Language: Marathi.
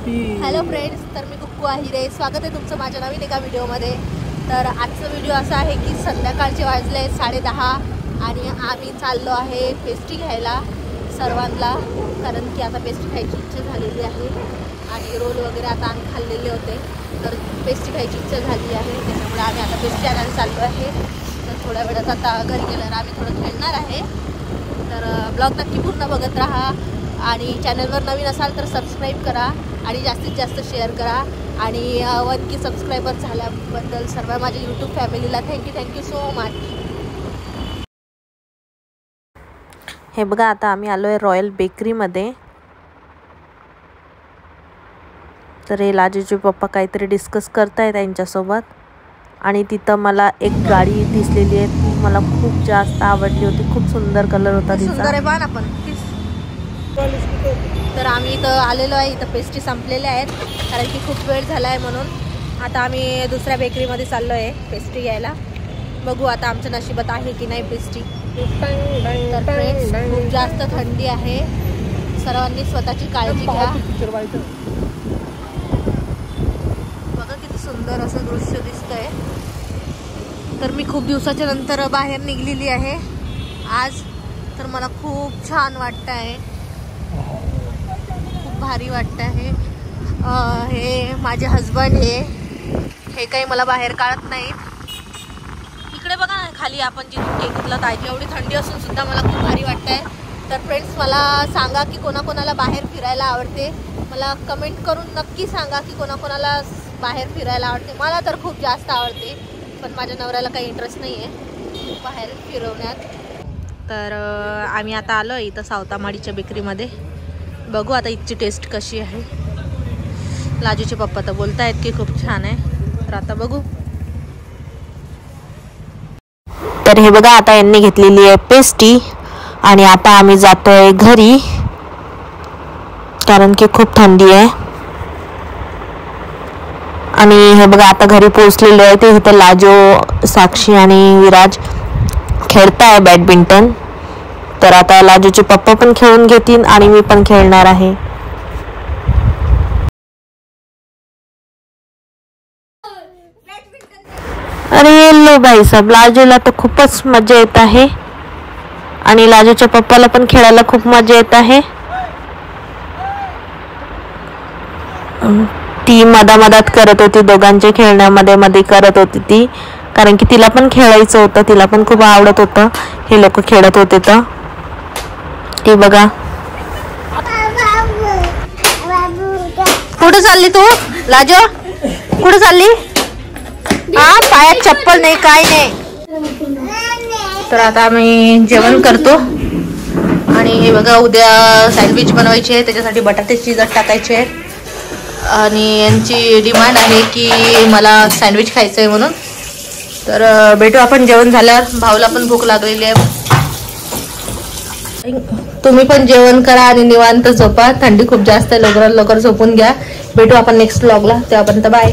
हॅलो फ्रेंड्स, तर मी कुक्कू आहिरे, स्वागत आहे तुमचं माझ्या नवीन एका व्हिडिओमध्ये। तर आजचा व्हिडिओ असा आहे की संध्याकाळचे वाजले 10:30 आणि आम्ही चाललो आहे पेस्ट्री घ्यायला सर्वांना, कारण की आता पेस्ट्री खायची इच्छा झालेली आहे आणि रोल वगैरे आता आम्ही खाल्लेले होते, तर पेस्ट्री खायची इच्छा झाली आहे, त्याच्यामुळे आम्ही आता पेस्ट्री आणायला चाललो आहे। तर थोड्या वेळात आता घरी गेल्यावर आम्ही थोडं खेळणार आहे, तर ब्लॉग नक्की पूर्ण बघत राहा आणि चॅनलवर नवीन असाल तर सबस्क्राईब करा आणि जास्तीत जास्त शेअर करा आणि 1K सबस्क्रायबर झाल्याबद्दल सर्व माझ्या यूट्यूब फॅमिलीला थँक्यू सो मच। हे बघा, आता आम्ही आलो आहे रॉयल बेकरीमध्ये। तर हे लाजूचे पप्पा काहीतरी डिस्कस करतायत त्यांच्यासोबत आणि तिथं मला एक गाडी दिसलेली आहे, ती मला खूप जास्त आवडली होती, खूप सुंदर कलर होता तिचा। तर आम्ही इथं आलेलो आहे, इथं पेस्ट्री संपलेल्या आहेत कारण की खूप वेळ झाला आहे, म्हणून आता आम्ही दुसऱ्या बेकरीमध्ये चाललो आहे पेस्ट्री घ्यायला। बघू आता आमच्या नशिबात आहे की नाही पेस्ट्री। तर फ्रेंड्स, खूप जास्त थंडी आहे, सर्वांनी स्वतःची काळजी घ्या। बघा किती सुंदर असं दृश्य दिसतंय। तर मी खूप दिवसाच्या नंतर बाहेर निघलेली आहे आज, तर मला खूप छान वाटतं आहे, खूप भारी वाटतं आहे। हे माझे हजबंड हे काही मला बाहेर काढत नाही। इकडे बघा ना, खाली आपण जिथून केक घेतला पाहिजे, एवढी थंडी असून सुद्धा मला खूप भारी वाटतं आहे। तर फ्रेंड्स, मला सांगा की कोणाकोणाला बाहेर फिरायला आवडते, मला कमेंट करून नक्की सांगा की कोणाकोणाला बाहेर फिरायला आवडते। मला तर खूप जास्त आवडते, पण माझ्या नवऱ्याला काही इंटरेस्ट नाही आहे बाहेर फिरवण्यात। तर आम्ही आता आलो इथं सावतामाडीच्या बेकरीमध्ये, बघू आता इथची टेस्ट कशी आहे। लाजूचे पप्पा तर बोलतायत की खूप छान आहे, तर आता बघू। तर हे बघा, आता यांनी घेतलेली आहे पेस्ट्री आणि आता आम्ही जातोय घरी कारण की खूप थंडी आहे। आणि हे बघा, आता घरी पोहोचलेलो आहे, ते इथं लाजो, साक्षी आणि विराज खेळताय बॅडमिंटन। तर आता लाजूचे पप्पा पण खेळून घेतील आणि मी पण खेळणार आहे। अरे लो भाई साहब, लाजूला तर खूपच मजा येत आहे आणि लाजूच्या पप्पाला पण खेळायला खूप मजा येत आहे। ती मधात करत होती, दोघांचे खेळण्यामध्ये मध्ये करत होती ती, कारण की तिला पण खेळायचं होतं, तिला पण खूप आवडत होतं। हे लोक खेळत होते तर ती बघा। कुठे चालली तू लाजो, कुठे चालली? हा, पायात चप्पल नाही, काय नाही। तर आता आम्ही जेवण करतो आणि हे बघा, उद्या सँडविच बनवायची आहे, त्याच्यासाठी बटाटे शिजत टाकायचे आहेत आणि यांची डिमांड आहे की मला सँडविच खायचं आहे म्हणून। तर भेटू आपण जेवण झाल्यावर, भाऊला पण भूक लागलेली आहे। तुम्ही पण जेवण करा आणि निवांत झोपा, थंडी खूप जास्त आहे, लवकरात लवकर झोपून घ्या। भेटू आपण नेक्स्ट व्लॉगला, तेव्हापर्यंत बाय।